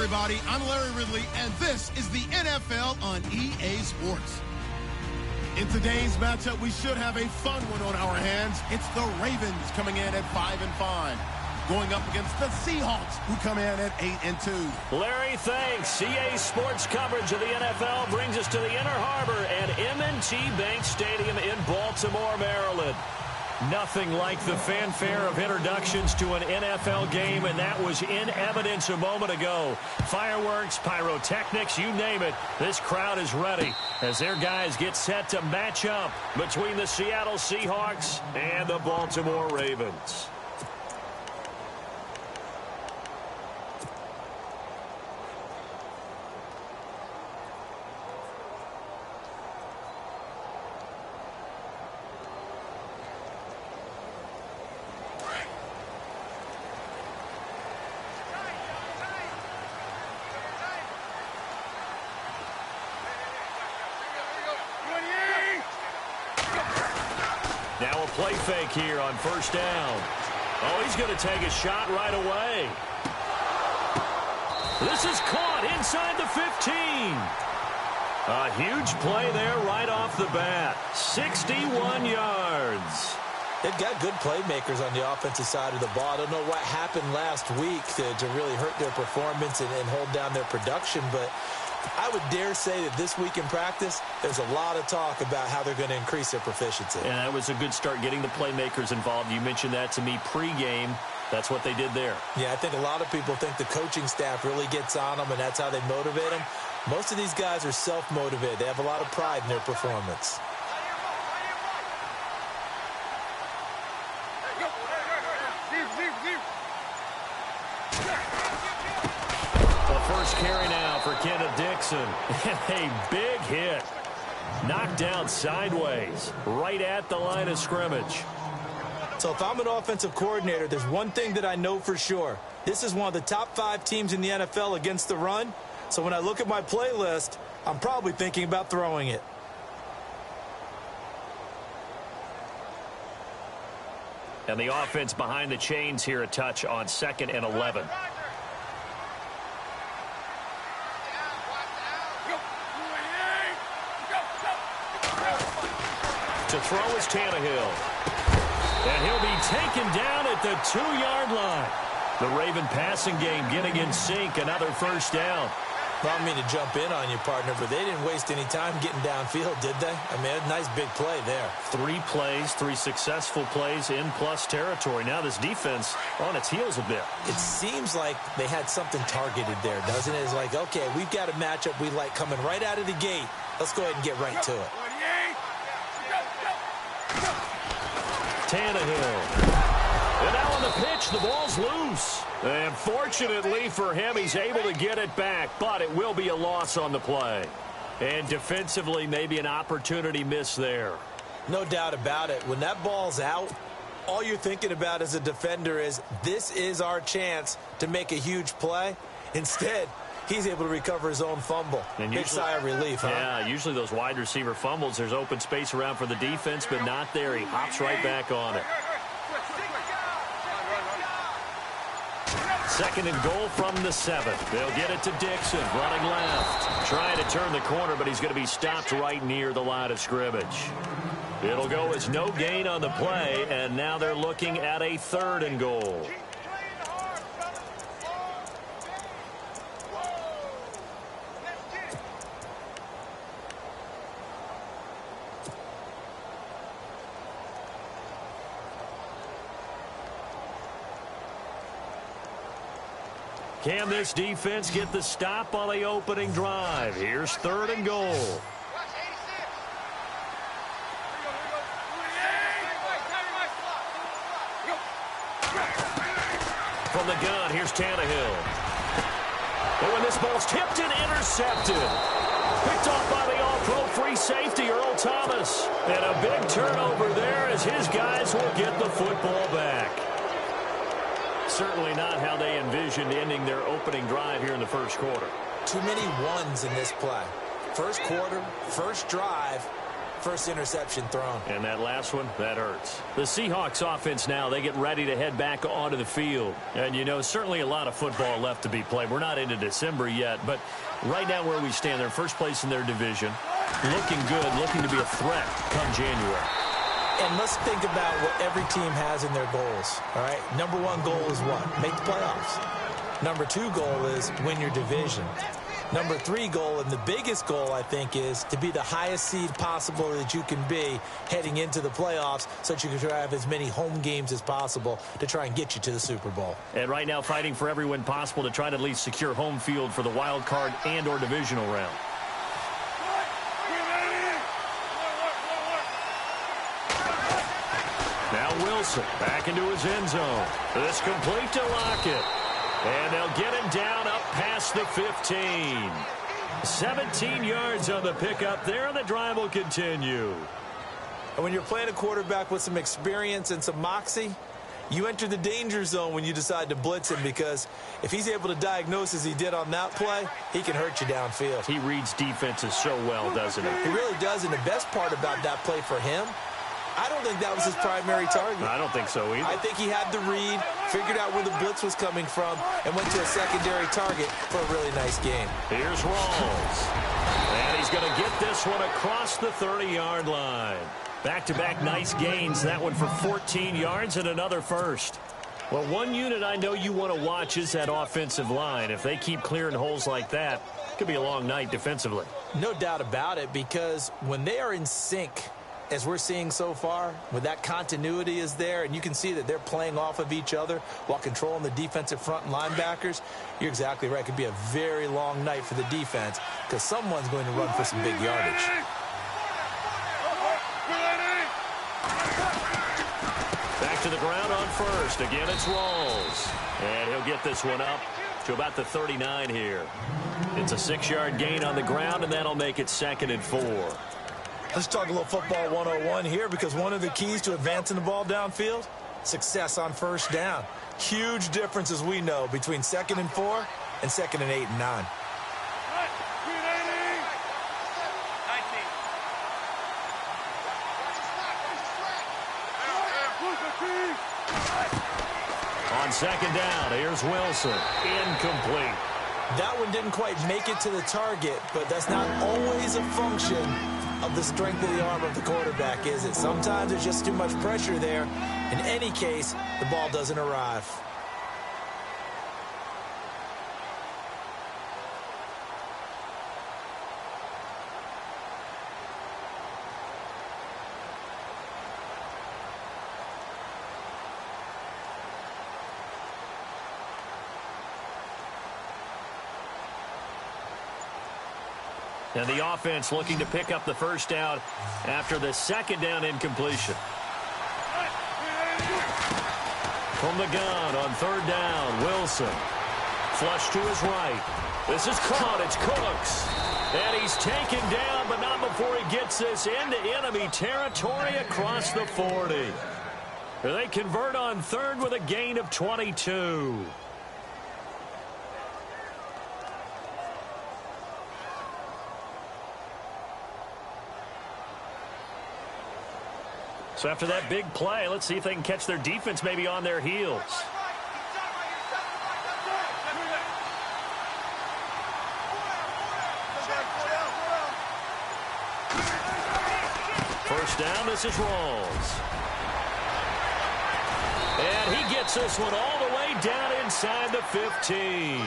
everybody. I'm Larry Ridley, and this is the NFL on EA Sports. In today's matchup, we should have a fun one on our hands. It's the Ravens coming in at 5-5, going up against the Seahawks, who come in at 8-2. Larry, thanks. EA Sports coverage of the NFL brings us to the Inner Harbor and M&T Bank Stadium in Baltimore, Maryland. Nothing like the fanfare of introductions to an NFL game, and that was in evidence a moment ago. Fireworks, pyrotechnics, you name it. This crowd is ready as their guys get set to match up between the Seattle Seahawks and the Baltimore Ravens. Now a play fake here on first down. Oh, he's going to take a shot right away. This is caught inside the 15. A huge play there right off the bat. 61 yards. They've got good playmakers on the offensive side of the ball. I don't know what happened last week to really hurt their performance and hold down their production, but I would dare say that this week in practice, there's a lot of talk about how they're going to increase their proficiency. And that was a good start, getting the playmakers involved. You mentioned that to me pregame. That's what they did there. Yeah, I think a lot of people think the coaching staff really gets on them, and that's how they motivate them. Most of these guys are self-motivated. They have a lot of pride in their performance. First carry now for Kenneth Dixon. And a big hit. Knocked down sideways, right at the line of scrimmage. So if I'm an offensive coordinator, there's one thing that I know for sure. This is one of the top 5 teams in the NFL against the run. So when I look at my playlist, I'm probably thinking about throwing it. And the offense behind the chains here, a touch on 2nd and 11. To throw is Tannehill. And he'll be taken down at the 2-yard line. The Raven passing game getting in sync. Another first down. Well, I don't mean to jump in on you, partner, but they didn't waste any time getting downfield, did they? I mean, a nice big play there. 3 plays, 3 successful plays in plus territory. Now this defense on its heels a bit. It seems like they had something targeted there, doesn't it? It's like, okay, we've got a matchup we like coming right out of the gate. Let's go ahead and get right to it. Tannehill. And now on the pitch, the ball's loose. And fortunately for him, he's able to get it back, but it will be a loss on the play. And defensively, maybe an opportunity miss there. No doubt about it. When that ball's out, all you're thinking about as a defender is, this is our chance to make a huge play. Instead, he's able to recover his own fumble. And big sigh of relief, huh? Yeah, usually those wide receiver fumbles, there's open space around for the defense, but not there. He hops right back on it. 2nd and goal from the 7. They'll get it to Dixon, running left. Trying to turn the corner, but he's going to be stopped right near the line of scrimmage. It'll go as no gain on the play, and now they're looking at a 3rd and goal. Can this defense get the stop on the opening drive? Here's 3rd and goal. From the gun, here's Tannehill. And when this ball's tipped and intercepted. Picked off by the all-pro free safety, Earl Thomas. And a big turnover there as his guys will get the football back. Certainly not how they envisioned ending their opening drive here in the first quarter. Too many ones in this play. First quarter, first drive, first interception thrown. And that last one, that hurts. The Seahawks offense now, they get ready to head back onto the field. And, you know, certainly a lot of football left to be played. We're not into December yet, but right now where we stand, they're first place in their division. Looking good, looking to be a threat come January. And let's think about what every team has in their goals, all right? Number one goal is what? Make the playoffs. Number two goal is win your division. Number three goal, and the biggest goal, I think, is to be the highest seed possible that you can be heading into the playoffs so that you can try to have as many home games as possible to try and get you to the Super Bowl. And right now fighting for every win possible to try to at least secure home field for the wild card and or divisional round. Now Wilson back into his end zone. This complete to Lockett. And they'll get him down up past the 15. 17 yards on the pickup there, and the drive will continue. And when you're playing a quarterback with some experience and some moxie, you enter the danger zone when you decide to blitz him, because if he's able to diagnose as he did on that play, he can hurt you downfield. He reads defenses so well, doesn't he? He really does, and the best part about that play for him, I don't think that was his primary target. I don't think so either. I think he had the read, figured out where the blitz was coming from, and went to a secondary target for a really nice game. Here's Rawls. And he's going to get this one across the 30-yard line. Back-to-back nice gains. That one for 14 yards and another first. Well, one unit I know you want to watch is that offensive line. If they keep clearing holes like that, it could be a long night defensively. No doubt about it, because when they are in sync, as we're seeing so far, when that continuity is there, and you can see that they're playing off of each other while controlling the defensive front and linebackers, you're exactly right. It could be a very long night for the defense because someone's going to run for some big yardage. Back to the ground on first. Again, it's Rawls. And he'll get this one up to about the 39 here. It's a 6-yard gain on the ground, and that'll make it 2nd and 4. Let's talk a little football 101 here, because one of the keys to advancing the ball downfield, success on first down. Huge difference, as we know, between 2nd and 4 and 2nd and 8 and 9. On 2nd down, here's Wilson. Incomplete. That one didn't quite make it to the target, but that's not always a function of the strength of the arm of the quarterback, is it? Sometimes there's just too much pressure there. In any case, the ball doesn't arrive. And the offense looking to pick up the first down after the 2nd down incompletion. From the gun on 3rd down, Wilson. Flush to his right. This is caught. It's Cooks. And he's taken down, but not before he gets this into enemy territory across the 40. They convert on 3rd with a gain of 22. So after that big play, let's see if they can catch their defense maybe on their heels. First down, this is Rawls. And he gets this one all the way down inside the 15.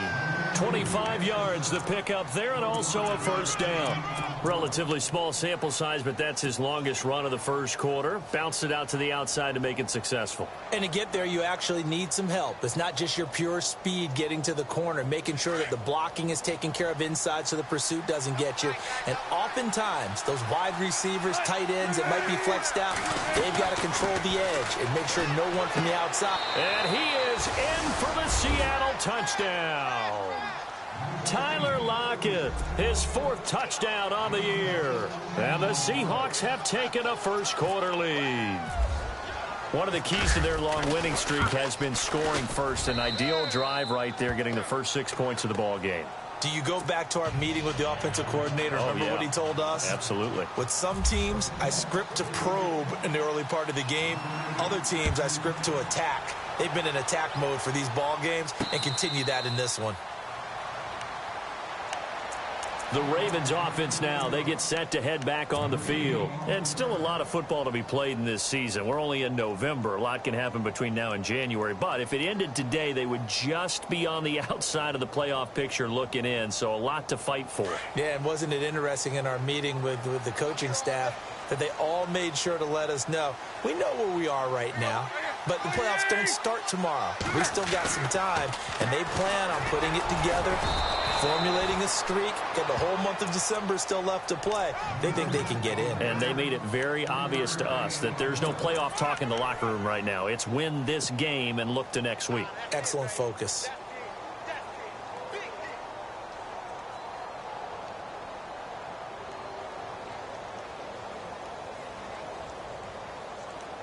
25 yards the pickup there, and also a first down. Relatively small sample size, but that's his longest run of the first quarter. Bounced it out to the outside to make it successful. And to get there, you actually need some help. It's not just your pure speed getting to the corner, making sure that the blocking is taken care of inside so the pursuit doesn't get you. And oftentimes, those wide receivers, tight ends that might be flexed out, they've got to control the edge and make sure no one from the outside. And he is in for the Seattle touchdown. Tyler Lockett, his 4th touchdown on the year. And the Seahawks have taken a first quarter lead. One of the keys to their long winning streak has been scoring first. An ideal drive right there, getting the first 6 points of the ball game. Do you go back to our meeting with the offensive coordinator? Remember what he told us? Absolutely. With some teams, I script to probe in the early part of the game. Other teams, I script to attack. They've been in attack mode for these ball games and continue that in this one. The Ravens offense now, they get set to head back on the field. And still a lot of football to be played in this season. We're only in November. A lot can happen between now and January. But if it ended today, they would just be on the outside of the playoff picture looking in. So a lot to fight for. Yeah, and wasn't it interesting in our meeting with the coaching staff that they all made sure to let us know, we know where we are right now, but the playoffs don't start tomorrow. We still got some time, and they plan on putting it together, formulating a streak, got the whole month of December still left to play. They think they can get in. And they made it very obvious to us that there's no playoff talk in the locker room right now. It's win this game and look to next week. Excellent focus.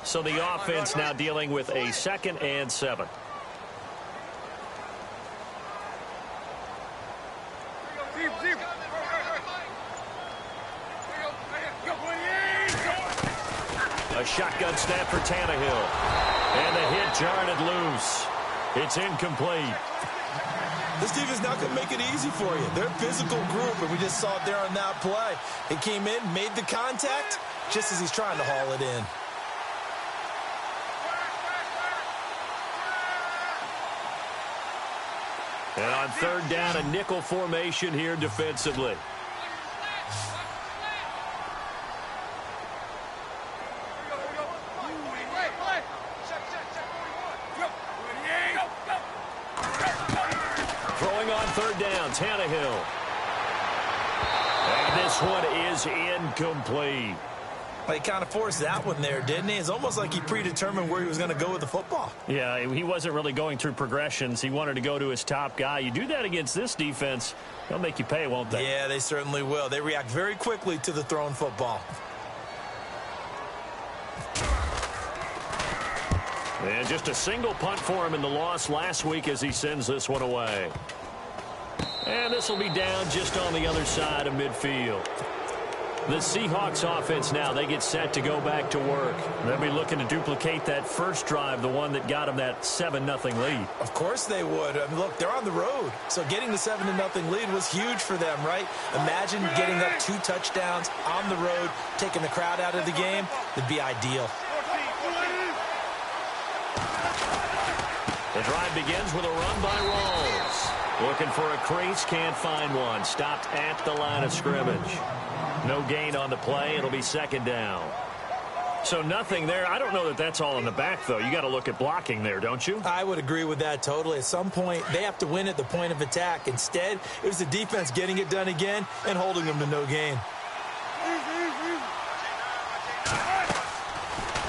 So the offense now dealing with a 2nd and 7. A shotgun snap for Tannehill. And the hit jarred loose. It's incomplete. This defense not going to make it easy for you. They're a physical group, and we just saw it there on that play. He came in, made the contact, just as he's trying to haul it in. And on 3rd down, a nickel formation here defensively. Throwing on 3rd down, Tannehill. And this one is incomplete. He kind of forced that one there, didn't he? It's almost like he predetermined where he was going to go with the football. Yeah, he wasn't really going through progressions. He wanted to go to his top guy. You do that against this defense, they'll make you pay, won't they? Yeah, they certainly will. They react very quickly to the thrown football. And just a single punt for him in the loss last week as he sends this one away. And this will be down just on the other side of midfield. The Seahawks offense now, they get set to go back to work. They'll be looking to duplicate that first drive, the one that got them that 7-0 lead. Of course they would. I mean, look, they're on the road. So getting the 7-0 lead was huge for them, right? Imagine getting up 2 touchdowns on the road, taking the crowd out of the game. It'd be ideal. The drive begins with a run by Rawls. Looking for a crease, can't find one. Stopped at the line of scrimmage. No gain on the play. It'll be 2nd down. So nothing there. I don't know that that's all in the back, though. You got to look at blocking there, don't you? I would agree with that totally. At some point, they have to win at the point of attack. Instead, it was the defense getting it done again and holding them to no gain.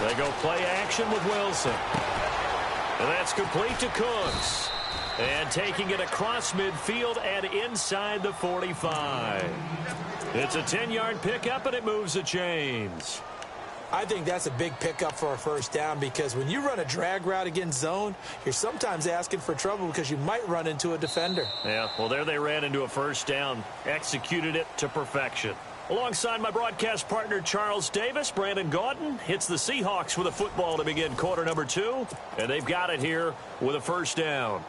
They go play action with Wilson. And that's complete to Cooks. And taking it across midfield and inside the 45. It's a 10-yard pickup, and it moves the chains. I think that's a big pickup for a 1st down because when you run a drag route against zone, you're sometimes asking for trouble because you might run into a defender. Yeah, well, there they ran into a 1st down. Executed it to perfection. Alongside my broadcast partner, Charles Davis, Brandon Gaudin hits the Seahawks with a football to begin quarter number 2. And they've got it here with a 1st down.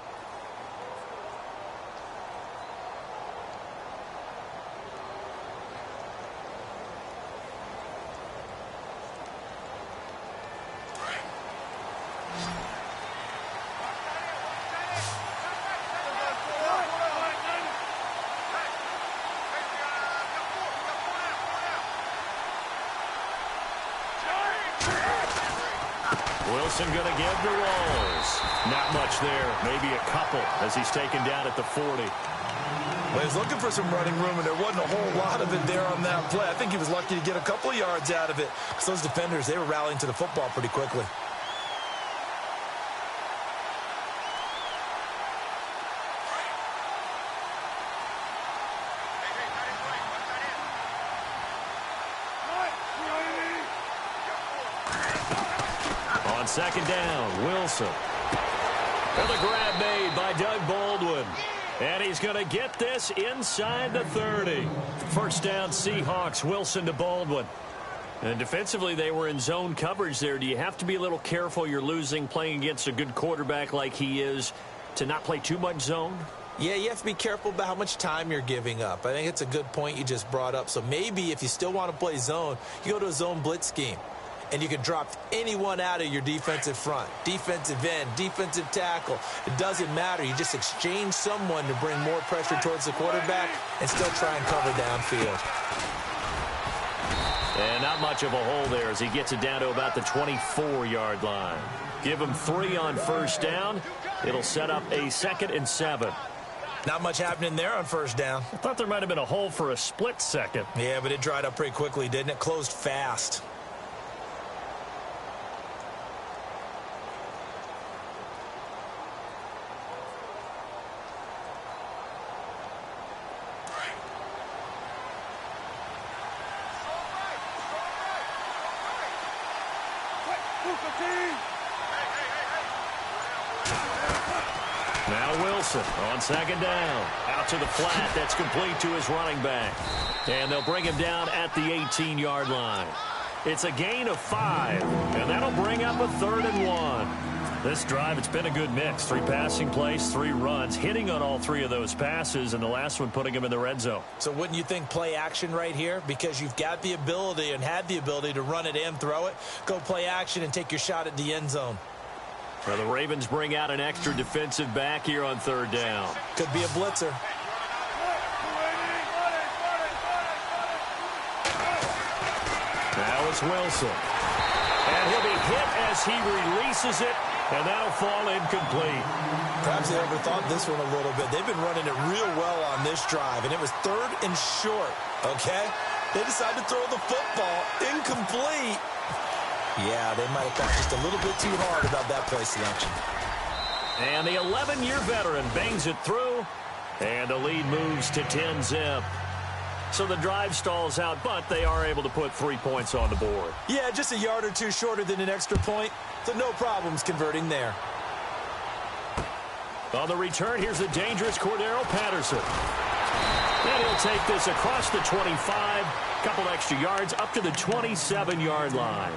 Wilson going to give to Rawls. Not much there. Maybe a couple as he's taken down at the 40. Well, he was looking for some running room, and there wasn't a whole lot of it there on that play. I think he was lucky to get a couple of yards out of it because those defenders, they were rallying to the football pretty quickly. On 2nd down, Wilson. And the grab made by Doug Baldwin. And he's going to get this inside the 30. First down, Seahawks. Wilson to Baldwin. And defensively, they were in zone coverage there. Do you have to be a little careful? You're losing, playing against a good quarterback like he is, to not play too much zone? Yeah, you have to be careful about how much time you're giving up. I think it's a good point you just brought up. So maybe if you still want to play zone, you go to a zone blitz scheme. And you can drop anyone out of your defensive front, defensive end, defensive tackle. It doesn't matter. You just exchange someone to bring more pressure towards the quarterback and still try and cover downfield. And not much of a hole there as he gets it down to about the 24-yard line. Give him 3 on first down. It'll set up a 2nd and 7. Not much happening there on first down. I thought there might have been a hole for a split second. Yeah, but it dried up pretty quickly, didn't it? Closed fast. Now Wilson on 2nd down. Out to the flat. That's complete to his running back. And they'll bring him down at the 18-yard line. It's a gain of 5. And that'll bring up a 3rd and 1. This drive, it's been a good mix. 3 passing plays, 3 runs. Hitting on all 3 of those passes. And the last one putting him in the red zone. So wouldn't you think play action right here? Because you've got the ability and had the ability to run it and throw it. Go play action and take your shot at the end zone. Well, the Ravens bring out an extra defensive back here on 3rd down. Could be a blitzer. Now it's Wilson. And he'll be hit as he releases it, and that'll fall incomplete. Perhaps they overthought this one a little bit. They've been running it real well on this drive, and it was 3rd and short, okay? They decided to throw the football incomplete. Yeah, they might have thought just a little bit too hard about that play selection. And the 11-year veteran bangs it through, and the lead moves to 10-zip. So the drive stalls out, but they are able to put 3 points on the board. Yeah, just a yard or 2 shorter than an extra point, so no problems converting there. On the return, here's the dangerous Cordero Patterson. And he'll take this across the 25, couple extra yards up to the 27-yard line.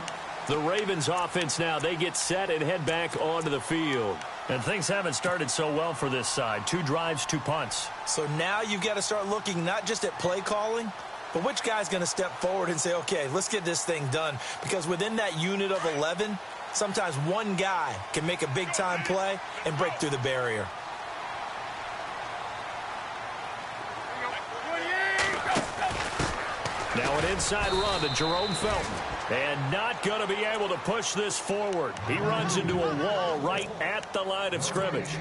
The Ravens offense now, they get set and head back onto the field. And things haven't started so well for this side. 2 drives, 2 punts. So now you've got to start looking not just at play calling, but which guy's going to step forward and say, okay, let's get this thing done. Because within that unit of 11, sometimes one guy can make a big-time play and break through the barrier. Now an inside run to Jerome Felton. And not going to be able to push this forward. He runs into a wall right at the line of scrimmage.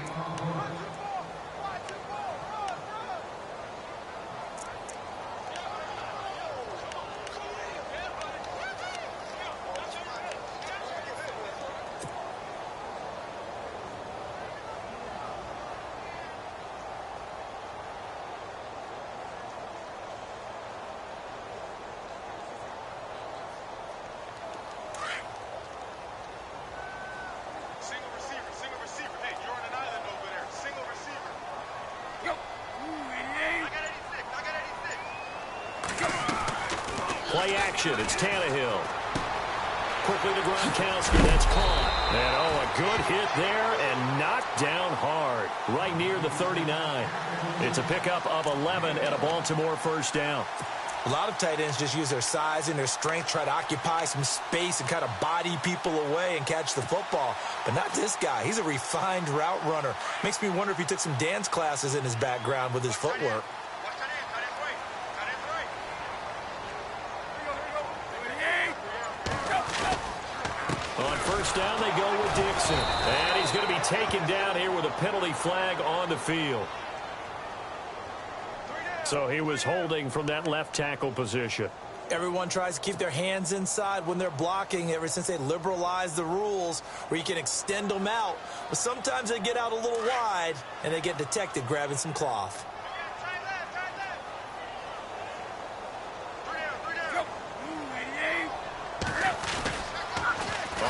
Play action. It's Tannehill. Quickly to Gronkowski. That's caught. And a good hit there and knocked down hard. Right near the 39. It's a pickup of 11 and a Baltimore first down. A lot of tight ends just use their size and their strength, try to occupy some space and kind of body people away and catch the football. But not this guy. He's a refined route runner. Makes me wonder if he took some dance classes in his background with his footwork. On first down, they go with Dixon. And he's going to be taken down here with a penalty flag on the field. So he was holding from that left tackle position. Everyone tries to keep their hands inside when they're blocking ever since they liberalized the rules where you can extend them out. But sometimes they get out a little wide and they get detected grabbing some cloth.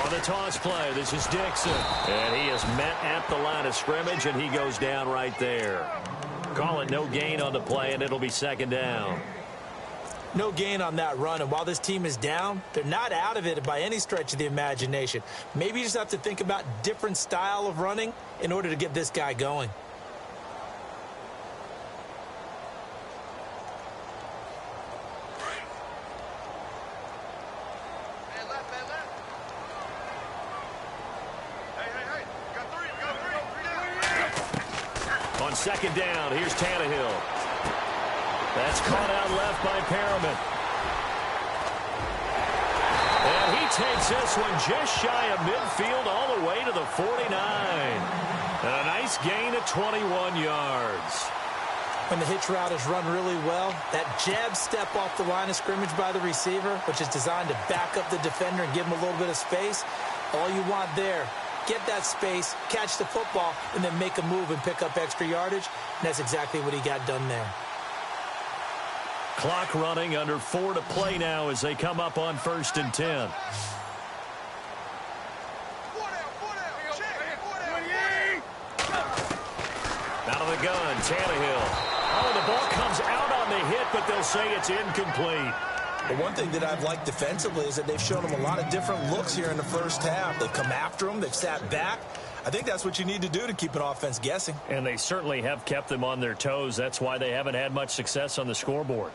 On the toss play, this is Dixon. And he is met at the line of scrimmage, and he goes down right there. Call it no gain on the play, and it'll be second down. No gain on that run, and while this team is down, they're not out of it by any stretch of the imagination. Maybe you just have to think about different style of running in order to get this guy going. On second down, here's Tannehill. That's caught out left by Perriman. And he takes this one just shy of midfield all the way to the 49. A nice gain of 21 yards. When the hitch route is run really well, that jab step off the line of scrimmage by the receiver, which is designed to back up the defender and give him a little bit of space, all you want there, get that space, catch the football, and then make a move and pick up extra yardage. And that's exactly what he got done there. Clock running, under 4 to play now as they come up on 1st and 10. Out of the gun, Tannehill. Oh, the ball comes out on the hit, but they'll say it's incomplete. The one thing that I've liked defensively is that they've shown him a lot of different looks here in the first half. They've come after him. They've sat back. I think that's what you need to do to keep an offense guessing. And they certainly have kept them on their toes. That's why they haven't had much success on the scoreboard.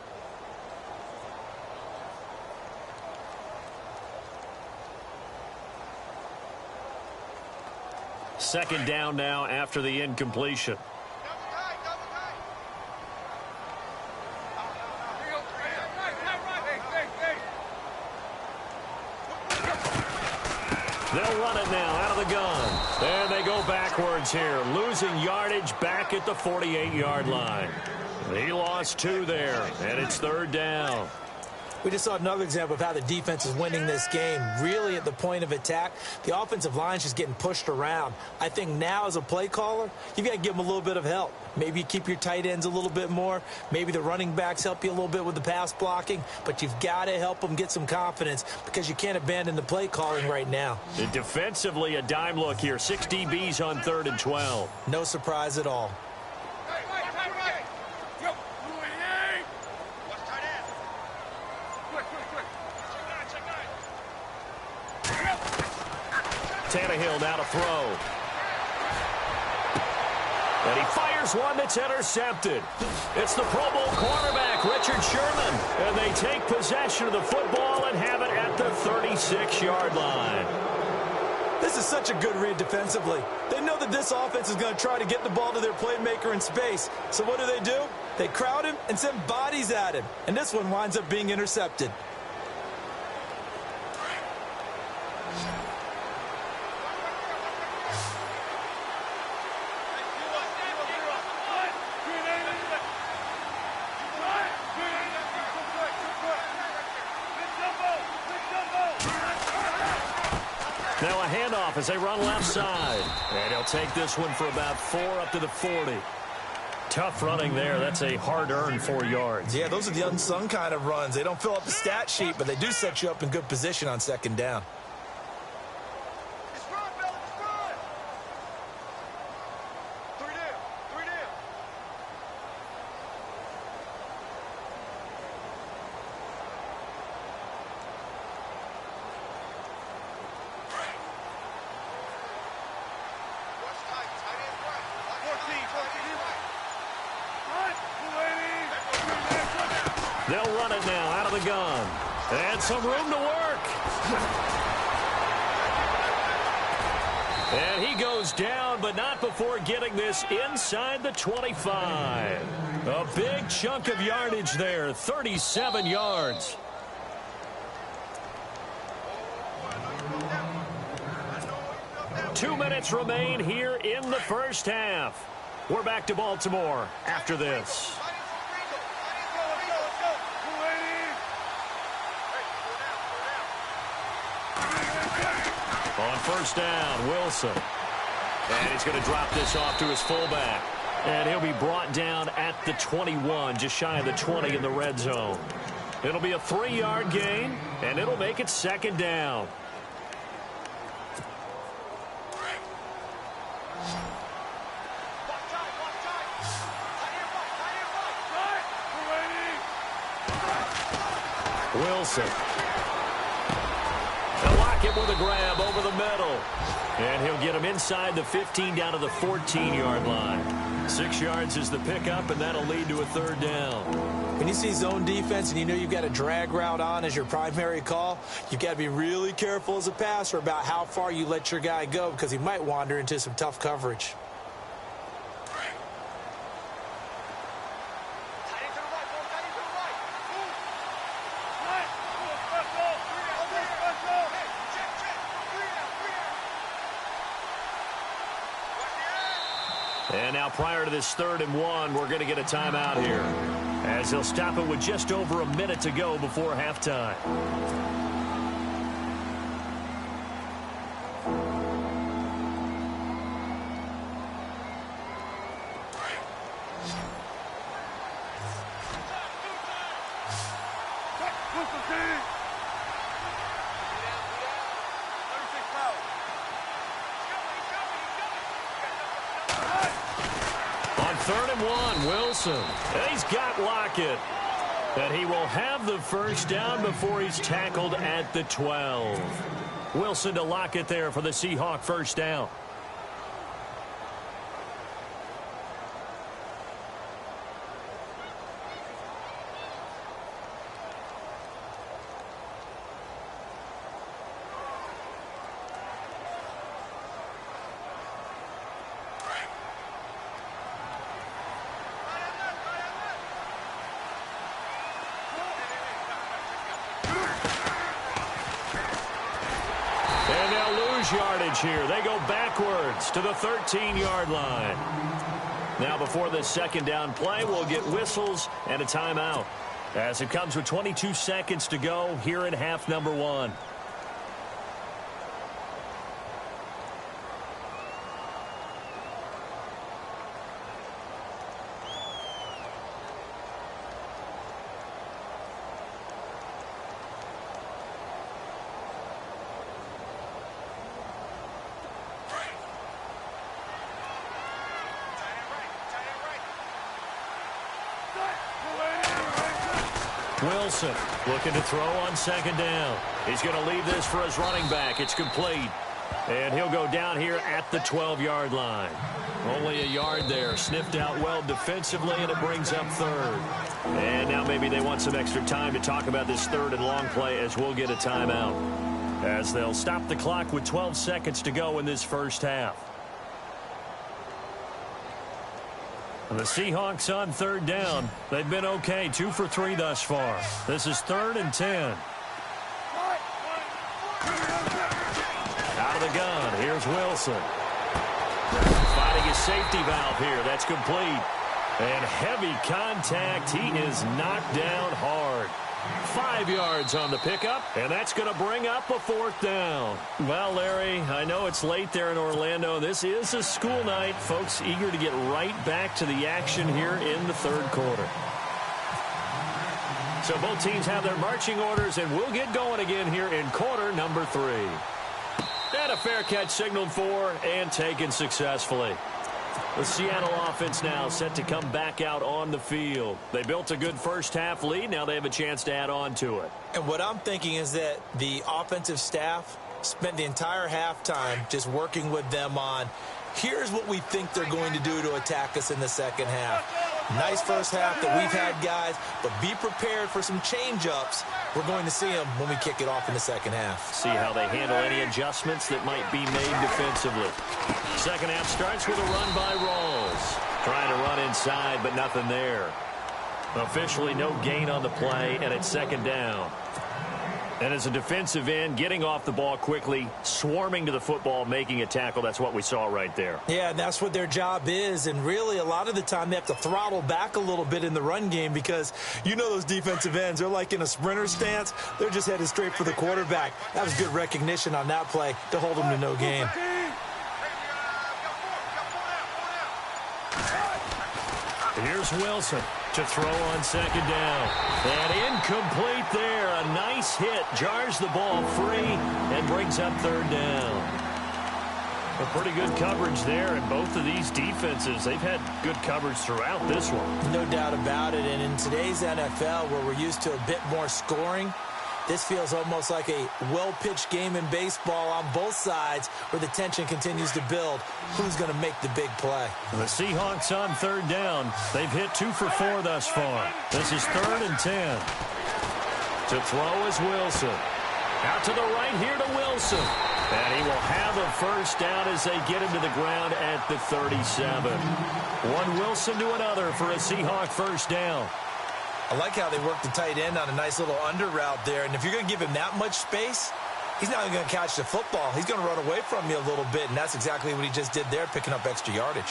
Second down now after the incompletion. They'll run it now out of the gun. And they go backwards here, losing yardage back at the 48-yard line. He lost 2 there, and it's 3rd down. We just saw another example of how the defense is winning this game. Really at the point of attack, the offensive line's just getting pushed around. I think now as a play caller, you've got to give them a little bit of help. Maybe you keep your tight ends a little bit more. Maybe the running backs help you a little bit with the pass blocking. But you've got to help them get some confidence because you can't abandon the play calling right now. Defensively, a dime look here. 6 DBs on 3rd and 12. No surprise at all. Tannehill now to throw. And he fires one that's intercepted. It's the Pro Bowl cornerback, Richard Sherman. And they take possession of the football and have it at the 36-yard line. This is such a good read defensively. They know that this offense is going to try to get the ball to their playmaker in space. So what do? They crowd him and send bodies at him. And this one winds up being intercepted. Now a handoff as they run left side. And he'll take this one for about 4 up to the 40. Tough running there. That's a hard-earned 4 yards. Yeah, those are the unsung kind of runs. They don't fill up the stat sheet, but they do set you up in good position on second down. They'll run it now out of the gun. And some room to work. And he goes down, but not before getting this inside the 25. A big chunk of yardage there, 37 yards. Two minutes remain here in the first half. We're back to Baltimore after this. On first down, Wilson. And he's going to drop this off to his fullback. And he'll be brought down at the 21, just shy of the 20 in the red zone. It'll be a 3-yard gain, and it'll make it second down. Wilson. They'll lock him with a grab over the middle. And he'll get him inside the 15 down to the 14-yard line. 6 yards is the pickup, and that'll lead to a third down. When you see zone defense and you know you've got a drag route on as your primary call, you've got to be really careful as a passer about how far you let your guy go because he might wander into some tough coverage. And now prior to this 3rd and 1, we're going to get a timeout here, as he'll stop it with just over a minute to go before halftime. On 3rd and 1, Wilson. And he's got Lockett. And he will have the first down before he's tackled at the 12. Wilson to Lockett there for the Seahawk first down. Yardage here. They go backwards to the 13-yard line. Now before this second down play, we'll get whistles and a timeout, as it comes with 22 seconds to go here in half number 1. Wilson looking to throw on second down. He's going to leave this for his running back. It's complete. And he'll go down here at the 12-yard line. Only a yard there. Sniffed out well defensively, and it brings up 3rd. And now maybe they want some extra time to talk about this 3rd and long play, as we'll get a timeout, as they'll stop the clock with 12 seconds to go in this first half. The Seahawks on 3rd down. They've been okay, 2 for 3 thus far. This is 3rd and 10. Out of the gun, here's Wilson. Finding his safety valve here. That's complete. And heavy contact. He is knocked down hard. 5 yards on the pickup, and that's going to bring up a 4th down. Well, Larry, I know it's late there in Orlando. This is a school night. Folks eager to get right back to the action here in the 3rd quarter. So both teams have their marching orders, and we'll get going again here in quarter number 3. And a fair catch signaled for and taken successfully. The Seattle offense now set to come back out on the field. They built a good first half lead. Now they have a chance to add on to it. And what I'm thinking is that the offensive staff spent the entire halftime just working with them on, here's what we think they're going to do to attack us in the second half. Nice first half that we've had, guys, but be prepared for some change-ups. We're going to see them when we kick it off in the second half. See how they handle any adjustments that might be made defensively. Second half starts with a run by Rawls. Trying to run inside, but nothing there. Officially no gain on the play, and it's second down. And as a defensive end, getting off the ball quickly, swarming to the football, making a tackle, that's what we saw right there. Yeah, that's what their job is, and really a lot of the time they have to throttle back a little bit in the run game because you know those defensive ends, they're like in a sprinter stance. They're just headed straight for the quarterback. That was good recognition on that play to hold them to no gain. Here's Wilson to throw on second down. And incomplete there. A nice hit. Jars the ball free and brings up third down. A pretty good coverage there, and both of these defenses, they've had good coverage throughout this one. No doubt about it. And in today's NFL, where we're used to a bit more scoring, This feels almost like a well-pitched game in baseball on both sides where the tension continues to build. Who's going to make the big play? The Seahawks on third down. They've hit 2 for 4 thus far. This is 3rd and 10. To throw is Wilson. Out to the right here to Wilson. And he will have a first down as they get him to the ground at the 37. One Wilson to another for a Seahawk first down. I like how they work the tight end on a nice little under route there. And if you're going to give him that much space, he's not even going to catch the football. He's going to run away from you a little bit, and that's exactly what he just did there, picking up extra yardage.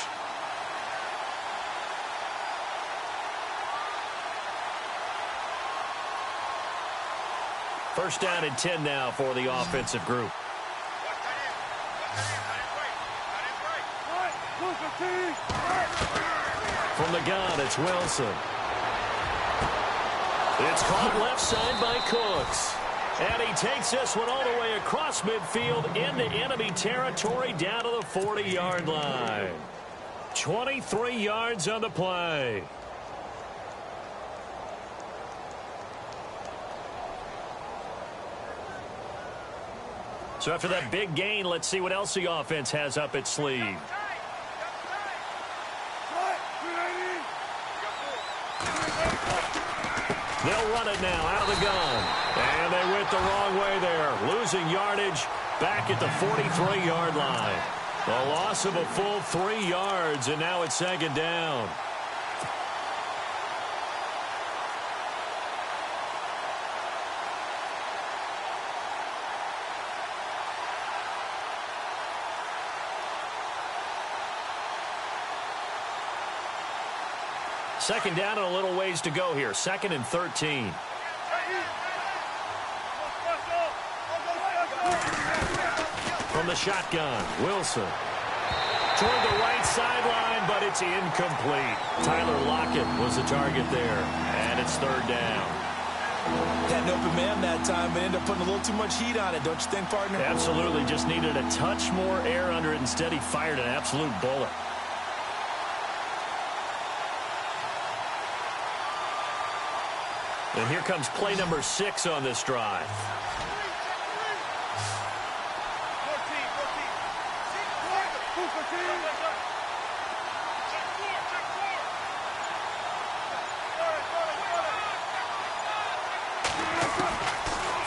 First down and 10 now for the offensive group. From the gun, it's Wilson. It's caught left side by Cooks. And he takes this one all the way across midfield into enemy territory down to the 40-yard line. 23 yards on the play. So after that big gain, let's see what else the offense has up its sleeve. They'll run it now out of the gun. And they went the wrong way there. Losing yardage back at the 43-yard line. The loss of a full 3 yards, and now it's 2nd down. Second down and a little ways to go here. 2nd and 13. From the shotgun, Wilson. Toward the right sideline, but it's incomplete. Tyler Lockett was the target there, and it's 3rd down. Had an open man that time, but ended up putting a little too much heat on it, don't you think, partner? Absolutely. Just needed a touch more air under it. Instead, he fired an absolute bullet. And here comes play number 6 on this drive.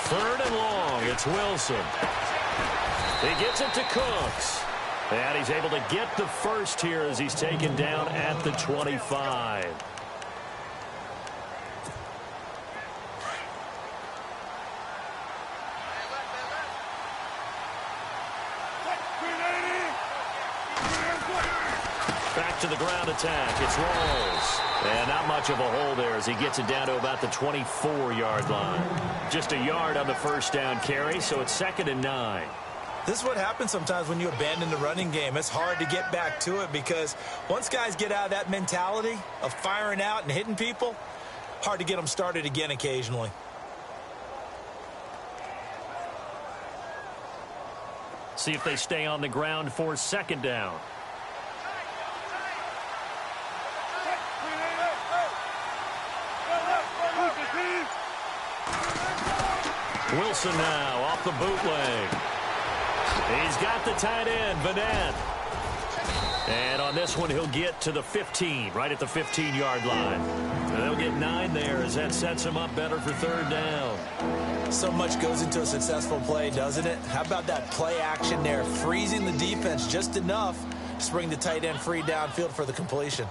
Third and long, it's Wilson. He gets it to Cooks. And he's able to get the first here as he's taken down at the 25. Back to the ground attack. It's Rolls. And not much of a hole there as he gets it down to about the 24-yard line. Just a yard on the first down carry, so it's 2nd and 9. This is what happens sometimes when you abandon the running game. It's hard to get back to it because once guys get out of that mentality of firing out and hitting people, hard to get them started again occasionally. See if they stay on the ground for 2nd down. Wilson now off the bootleg. He's got the tight end, Vanette. And on this one, he'll get to the 15, right at the 15-yard line. And they'll get 9 there as that sets him up better for 3rd down. So much goes into a successful play, doesn't it? How about that play action there, freezing the defense just enough to bring the tight end free downfield for the completion.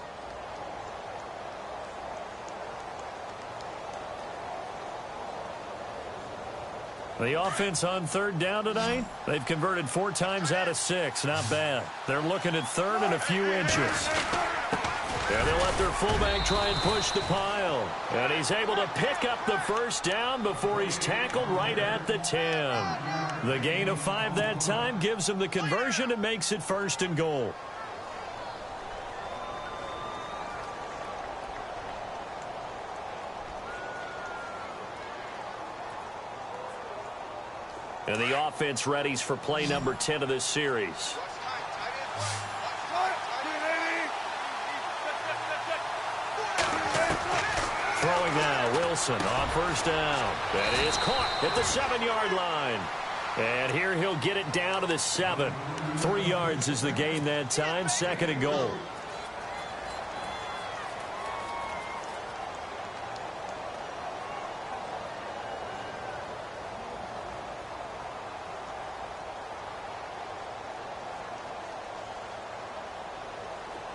The offense on 3rd down tonight, they've converted 4 times out of 6. Not bad. They're looking at 3rd and a few inches. And they'll let their fullback try and push the pile. And he's able to pick up the first down before he's tackled right at the 10. The gain of 5 that time gives him the conversion and makes it 1st and goal. And the offense readies for play number 10 of this series. Throwing now, Wilson on first down. That is caught at the 7-yard line. And here he'll get it down to the 7. 3 yards is the gain that time. 2nd and goal.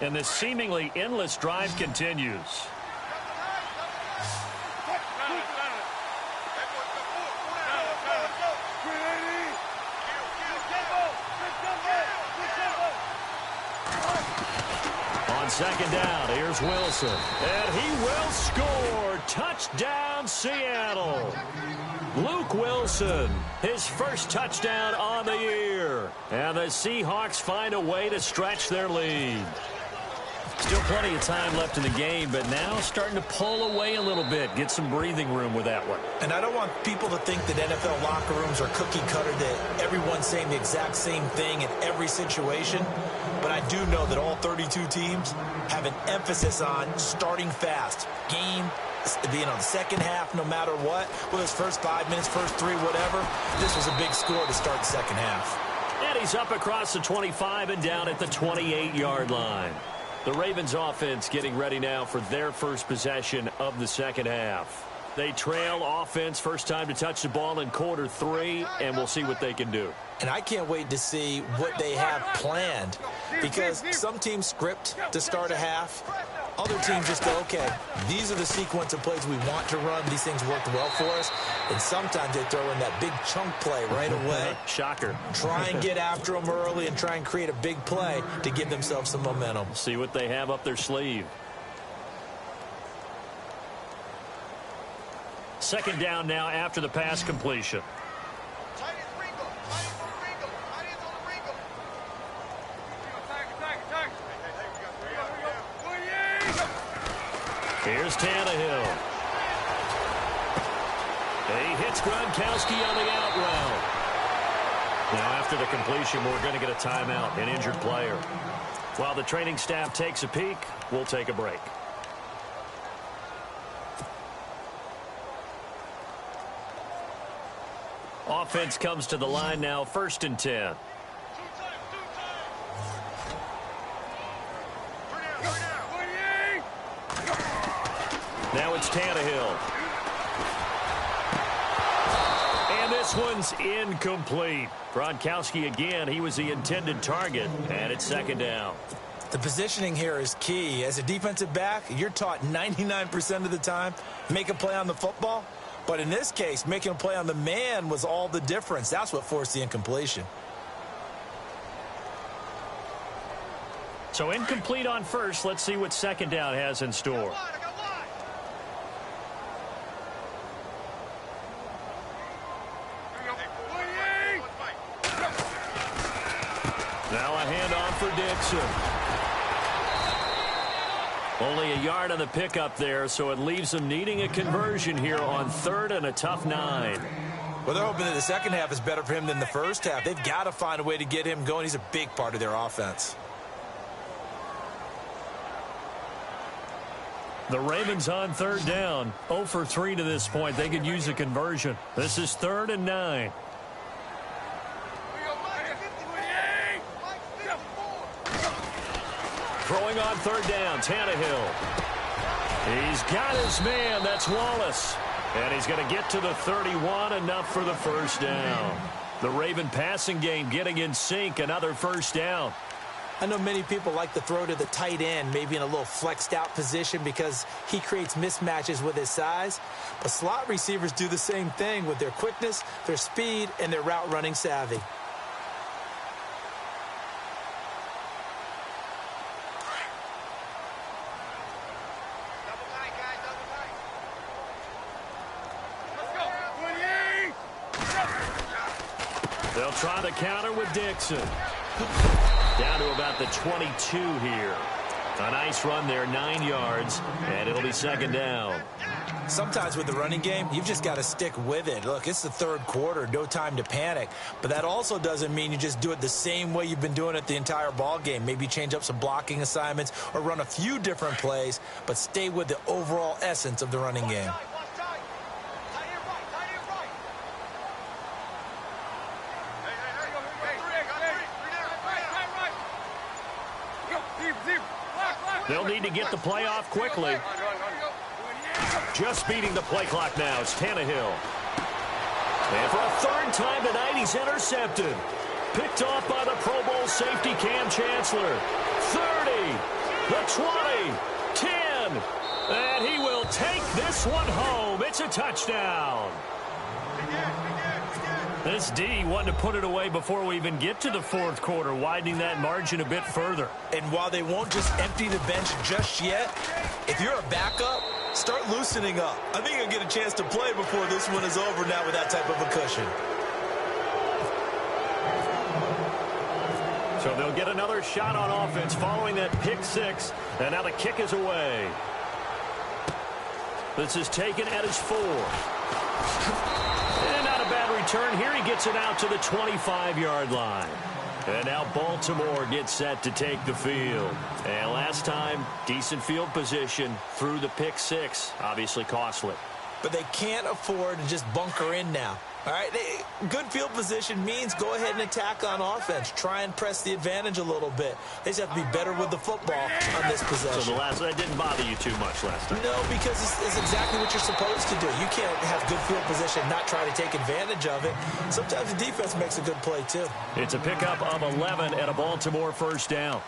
And the seemingly endless drive continues. On 2nd down, here's Wilson. And he will score. Touchdown, Seattle. Luke Wilson, his first touchdown on the year. And the Seahawks find a way to stretch their lead. Still plenty of time left in the game, but now starting to pull away a little bit. Get some breathing room with that one. And I don't want people to think that NFL locker rooms are cookie cutter, that everyone's saying the exact same thing in every situation. But I do know that all 32 teams have an emphasis on starting fast. Game being on the second half no matter what. Whether it's first 5 minutes, first 3, whatever. This was a big score to start the second half. And he's up across the 25 and down at the 28-yard line. The Ravens offense getting ready now for their first possession of the second half. They trail offense, first time to touch the ball in quarter 3, and we'll see what they can do. And I can't wait to see what they have planned, because some teams script to start a half. Other teams just go, okay, these are the sequence of plays we want to run. These things worked well for us. And sometimes they throw in that big chunk play right away. Shocker. Try and get after them early and try and create a big play to give themselves some momentum. See what they have up their sleeve. 2nd down now after the pass completion. Here's Tannehill. He hits Gronkowski on the out route. Now after the completion, we're going to get a timeout, an injured player. While the training staff takes a peek, we'll take a break. Offense comes to the line now, 1st and 10. Now it's Tannehill. And this one's incomplete. Gronkowski again, he was the intended target, and it's 2nd down. The positioning here is key. As a defensive back, you're taught 99% of the time, make a play on the football. But in this case, making a play on the man was all the difference. That's what forced the incompletion. So incomplete on first. Let's see what 2nd down has in store. Now a handoff for Dixon. Only a yard on the pickup there, so it leaves them needing a conversion here on 3rd and a tough 9. Well, they're hoping that the second half is better for him than the first half. They've got to find a way to get him going. He's a big part of their offense. The Ravens on 3rd down. 0 for 3 to this point. They could use a conversion. This is 3rd and 9. Throwing on 3rd down, Tannehill. He's got his man. That's Wallace. And he's going to get to the 31, enough for the first down. The Raven passing game getting in sync, another first down. I know many people like to throw to the tight end, maybe in a little flexed out position because he creates mismatches with his size. But slot receivers do the same thing with their quickness, their speed, and their route running savvy. They'll try the counter with Dixon. Down to about the 22 here. A nice run there, 9 yards, and it'll be 2nd down. Sometimes with the running game, you've just got to stick with it. Look, it's the 3rd quarter, no time to panic. But that also doesn't mean you just do it the same way you've been doing it the entire ball game. Maybe change up some blocking assignments or run a few different plays, but stay with the overall essence of the running game. They'll need to get the play off quickly. Just beating the play clock now. It's Tannehill. And for a third time tonight, he's intercepted. Picked off by the Pro Bowl safety Cam Chancellor. 30, the 20, 10. And he will take this one home. It's a touchdown. This D wanted to put it away before we even get to the fourth quarter, widening that margin a bit further. And while they won't just empty the bench just yet, if you're a backup, start loosening up. I think you'll get a chance to play before this one is over now with that type of a cushion. So they'll get another shot on offense following that pick six. And now the kick is away. This is taken at his 4. And not a bad return here. He gets it out to the 25-yard line. And now Baltimore gets set to take the field. And last time, decent field position through the pick six. Obviously costly. But they can't afford to just bunker in now. All right, good field position means go ahead and attack on offense. Try and press the advantage a little bit. They just have to be better with the football on this possession. So that didn't bother you too much last time? No, because it's exactly what you're supposed to do. You can't have good field position and not try to take advantage of it. Sometimes the defense makes a good play, too. It's a pickup of 11 and a Baltimore first down.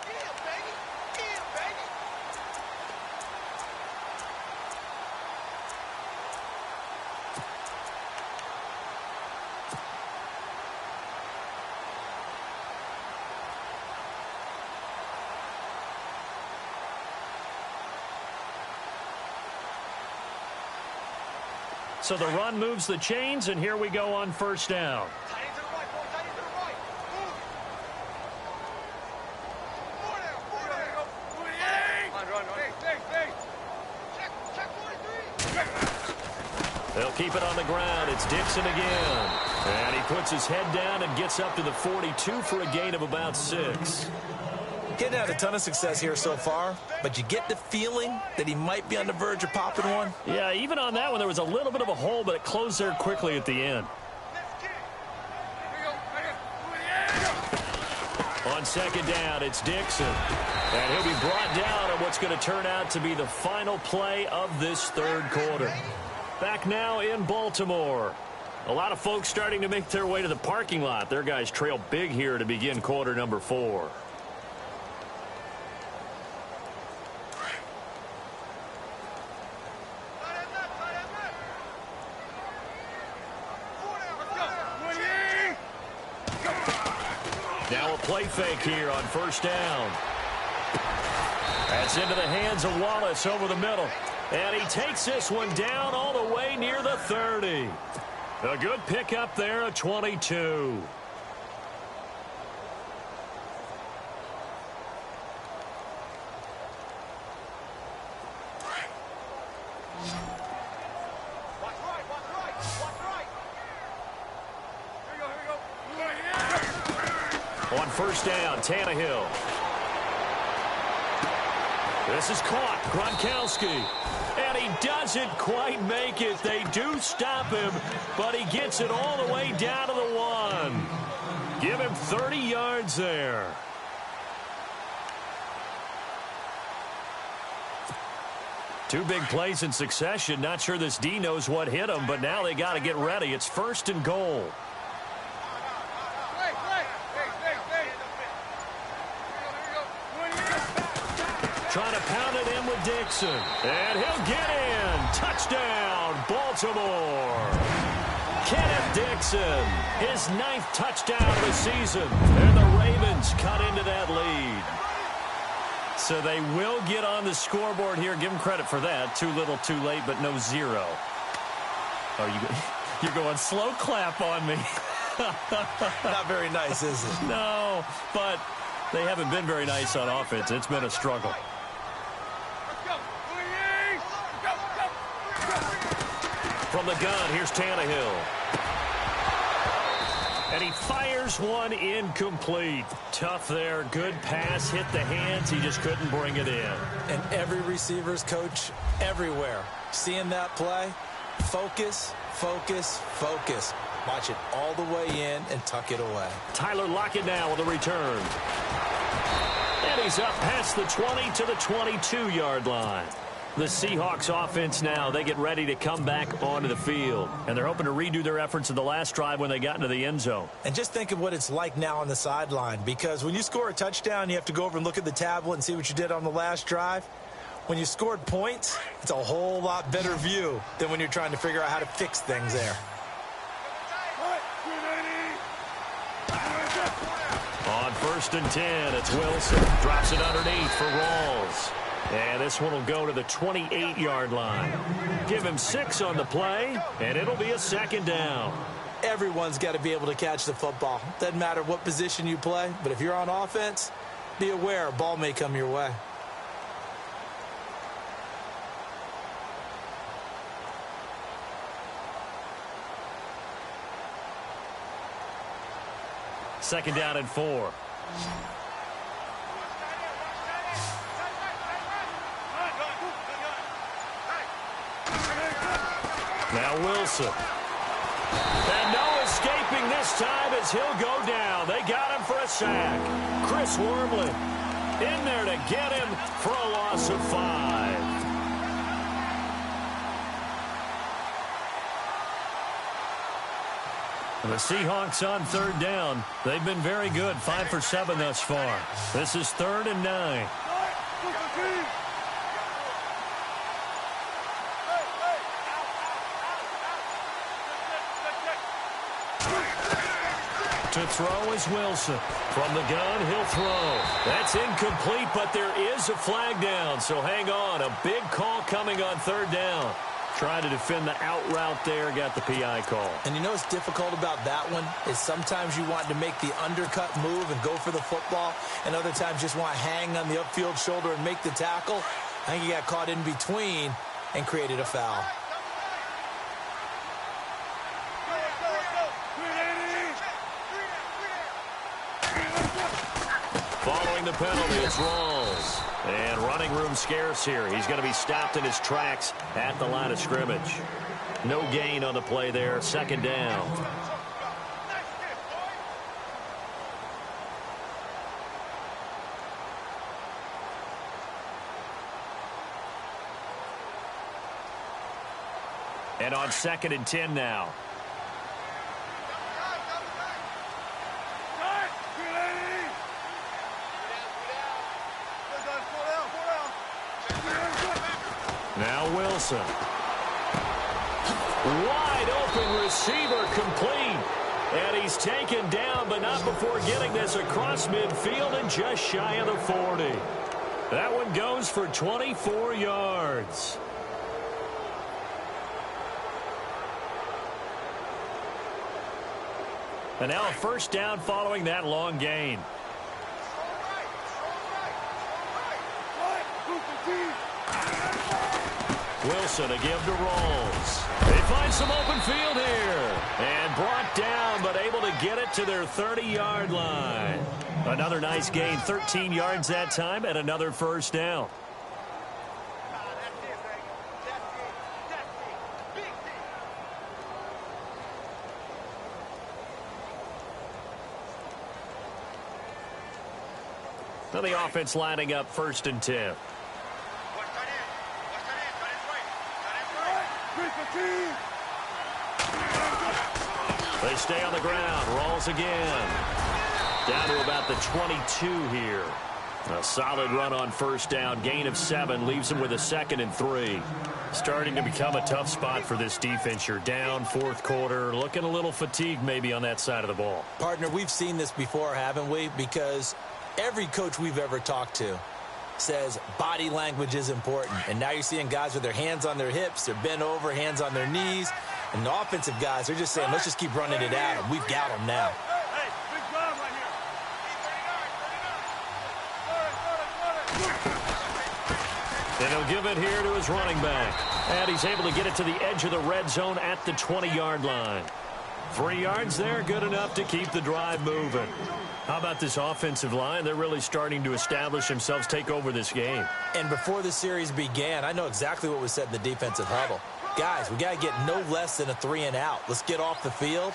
So the run moves the chains, and here we go on first down. They'll keep it on the ground. It's Dixon again. And he puts his head down and gets up to the 42 for a gain of about 6. Getting had a ton of success here so far, but you get the feeling that he might be on the verge of popping one. Yeah, even on that one, there was a little bit of a hole, but it closed there quickly at the end. On second down, it's Dixon. And he'll be brought down on what's going to turn out to be the final play of this third quarter. Back now in Baltimore. A lot of folks starting to make their way to the parking lot. Their guys trail big here to begin quarter number 4. Now a play fake here on first down. That's into the hands of Wallace over the middle. And he takes this one down all the way near the 30. A good pickup there, a 22. On first down, Tannehill. This is caught, Gronkowski. And he doesn't quite make it. They do stop him, but he gets it all the way down to the 1. Give him 30 yards there. Two big plays in succession. Not sure this D knows what hit him, but now they got to get ready. It's first and goal. Trying to pound it in with Dixon. And he'll get in. Touchdown, Baltimore. Kenneth Dixon, his 9th touchdown of the season. And the Ravens cut into that lead. So they will get on the scoreboard here. Give them credit for that. Too little, too late, but no 0. Oh, you're going slow clap on me. Not very nice, is it? No, but they haven't been very nice on offense. It's been a struggle. From the gun, here's Tannehill. And he fires one incomplete. Tough there. Good pass. Hit the hands. He just couldn't bring it in. And every receiver's coach everywhere. Seeing that play, focus, focus, focus. Watch it all the way in and tuck it away. Tyler Lockett now with a return. And he's up past the 20 to the 22-yard line. The Seahawks offense now, they get ready to come back onto the field. And they're hoping to redo their efforts in the last drive when they got into the end zone. And just think of what it's like now on the sideline, because when you score a touchdown, you have to go over and look at the tablet and see what you did on the last drive. When you scored points, it's a whole lot better view than when you're trying to figure out how to fix things there. On 1st and 10, it's Wilson. Drops it underneath for Rawls. And this one will go to the 28-yard line. Give him 6 on the play, and it'll be a 2nd down. Everyone's got to be able to catch the football. Doesn't matter what position you play, but if you're on offense, be aware a ball may come your way. Second down and 4. Now Wilson. And no escaping this time as he'll go down. They got him for a sack. Chris Wormley in there to get him for a loss of 5. The Seahawks on 3rd down. They've been very good, 5 for 7 thus far. This is 3rd and 9. To throw is Wilson. From the gun, he'll throw. That's incomplete, but there is a flag down, so hang on. A big call coming on 3rd down. Trying to defend the out route there, got the PI call. And you know what's difficult about that one is sometimes you want to make the undercut move and go for the football, and other times just want to hang on the upfield shoulder and make the tackle. I think he got caught in between and created a foul. Following the penalty, it's Rawls. And running room scarce here. He's going to be stopped in his tracks at the line of scrimmage. No gain on the play there. 2nd down. And on 2nd and 10 now. Now Wilson. Wide open receiver complete. And he's taken down, but not before getting this across midfield and just shy of the 40. That one goes for 24 yards. And now a 1st down following that long gain. Wilson to give to Rawls. They find some open field here. And brought down, but able to get it to their 30-yard line. Another nice gain, 13 yards that time, and another 1st down. Now the offense lining up 1st and 10. They stay on the ground. Rawls again. Down to about the 22 here. A solid run on 1st down. Gain of 7 leaves them with a 2nd and 3. Starting to become a tough spot for this defense. You're down 4th quarter. Looking a little fatigued maybe on that side of the ball. Partner, we've seen this before, haven't we? Because every coach we've ever talked to says body language is important. And now you're seeing guys with their hands on their hips, they're bent over, hands on their knees. And the offensive guys, they're just saying, let's just keep running it at them. We've got them now. Hey, big job right here. And he'll give it here to his running back. And he's able to get it to the edge of the red zone at the 20-yard line. 3 yards there, good enough to keep the drive moving. How about this offensive line? They're really starting to establish themselves, take over this game. And before the series began, I know exactly what was said in the defensive huddle. Guys, we got to get no less than a 3 and out. Let's get off the field.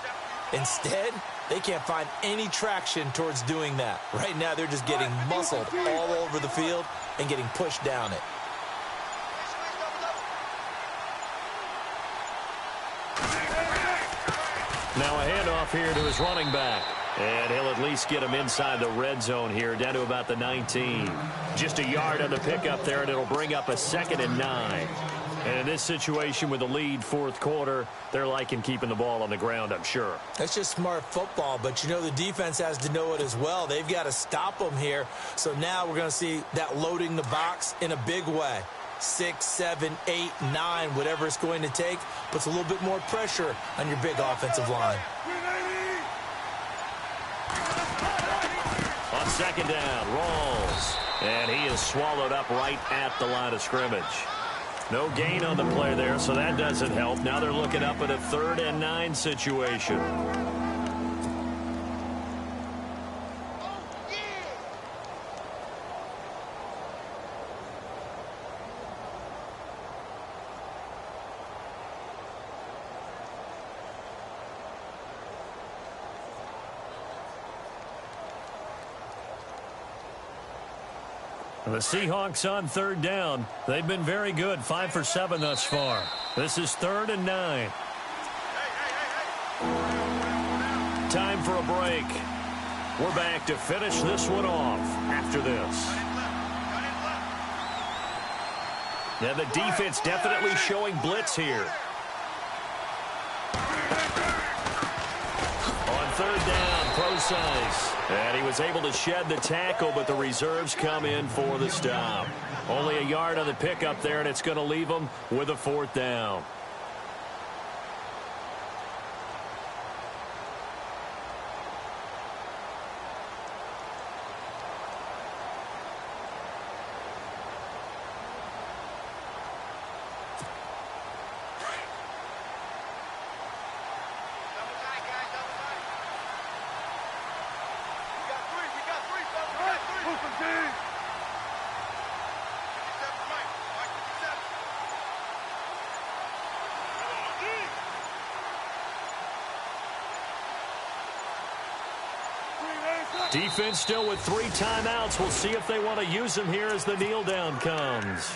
Instead, They can't find any traction towards doing that. Right now, they're just getting muscled all over the field and getting pushed down it. Now a handoff here to his running back. And he'll at least get him inside the red zone here, down to about the 19. Just a yard on the pickup there, and it'll bring up a 2nd and 9. And in this situation with the lead fourth quarter, they're liking keeping the ball on the ground, I'm sure. That's just smart football, but you know the defense has to know it as well. They've got to stop them here. So now we're going to see that loading the box in a big way. 6, 7, 8, 9, whatever it's going to take, puts a little bit more pressure on your big offensive line. On 2nd down, Rawls. And he is swallowed up right at the line of scrimmage. No gain on the play there, so that doesn't help. Now they're looking up at a 3rd and 9 situation. The Seahawks on 3rd down. They've been very good, 5 for 7 thus far. This is 3rd and 9. Time for a break. We're back to finish this one off after this. Now the defense definitely showing blitz here. On 3rd down, Procise. And he was able to shed the tackle, but the reserves come in for the stop. Only a yard on the pickup there, and it's going to leave them with a 4th down. Defense still with 3 timeouts. We'll see if they want to use them here as the kneel down comes.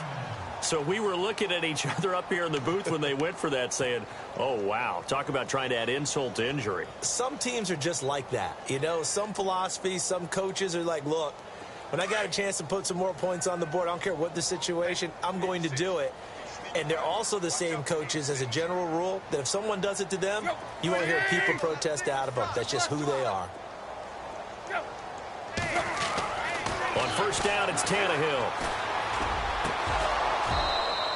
So we were looking at each other up here in the booth when they went for that, saying, oh, wow, talk about trying to add insult to injury. Some teams are just like that. You know, some philosophies, some coaches are like, look, when I got a chance to put some more points on the board, I don't care what the situation, I'm going to do it. And they're also the same coaches as a general rule that if someone does it to them, you won't hear people protest out of them. That's just who they are. On 1st down, it's Tannehill.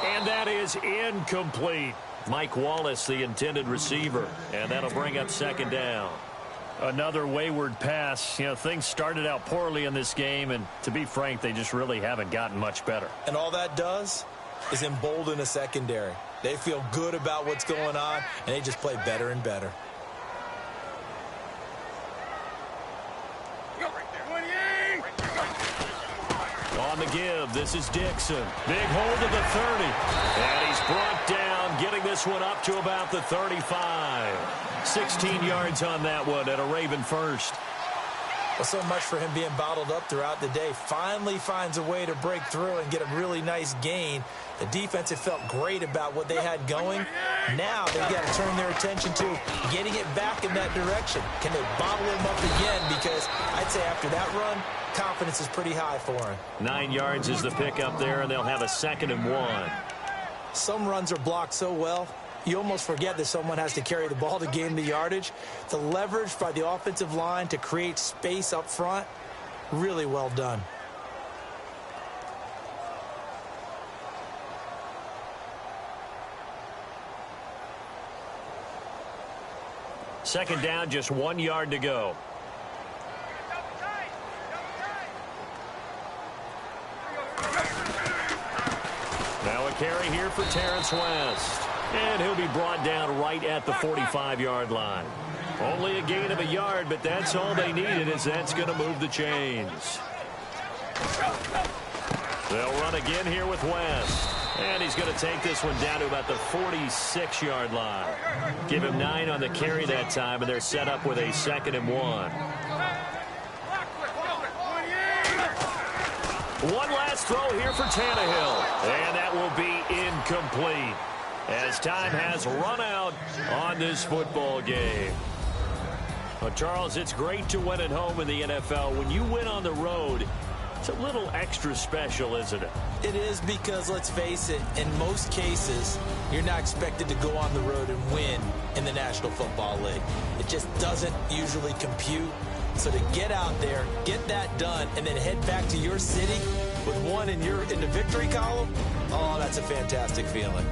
And that is incomplete. Mike Wallace, the intended receiver. And that'll bring up 2nd down. Another wayward pass. You know, things started out poorly in this game, and to be frank, they just really haven't gotten much better. And all that does is embolden a secondary. They feel good about what's going on, and they just play better and better. On the give, this is Dixon. Big hold of the 30. And he's brought down, getting this one up to about the 35. 16 yards on that one at a Raven first. Well, so much for him being bottled up throughout the day. Finally finds a way to break through and get a really nice gain. The defense had felt great about what they had going. Now they've got to turn their attention to getting it back in that direction. Can they bottle him up again? Because I'd say after that run, confidence is pretty high for him. 9 yards is the pickup there, and they'll have a 2nd and 1. Some runs are blocked so well, you almost forget that someone has to carry the ball to gain the yardage. The leverage by the offensive line to create space up front, really well done. Second down, just 1 yard to go. Now a carry here for Terrence West. And he'll be brought down right at the 45-yard line. Only a gain of a yard, but that's all they needed, as that's going to move the chains. They'll run again here with West. And he's going to take this one down to about the 46-yard line. Give him 9 on the carry that time, and they're set up with a 2nd and 1. One last throw here for Tannehill, and that will be incomplete as time has run out on this football game. Well, Charles, it's great to win at home in the NFL. When you win on the road, it's a little extra special, isn't it? It is, because, let's face it, in most cases, you're not expected to go on the road and win in the National Football League. It just doesn't usually compute. So to get out there, get that done, and then head back to your city with one in the victory column, oh, that's a fantastic feeling.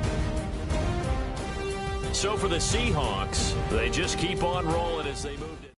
So for the Seahawks, they just keep on rolling as they move.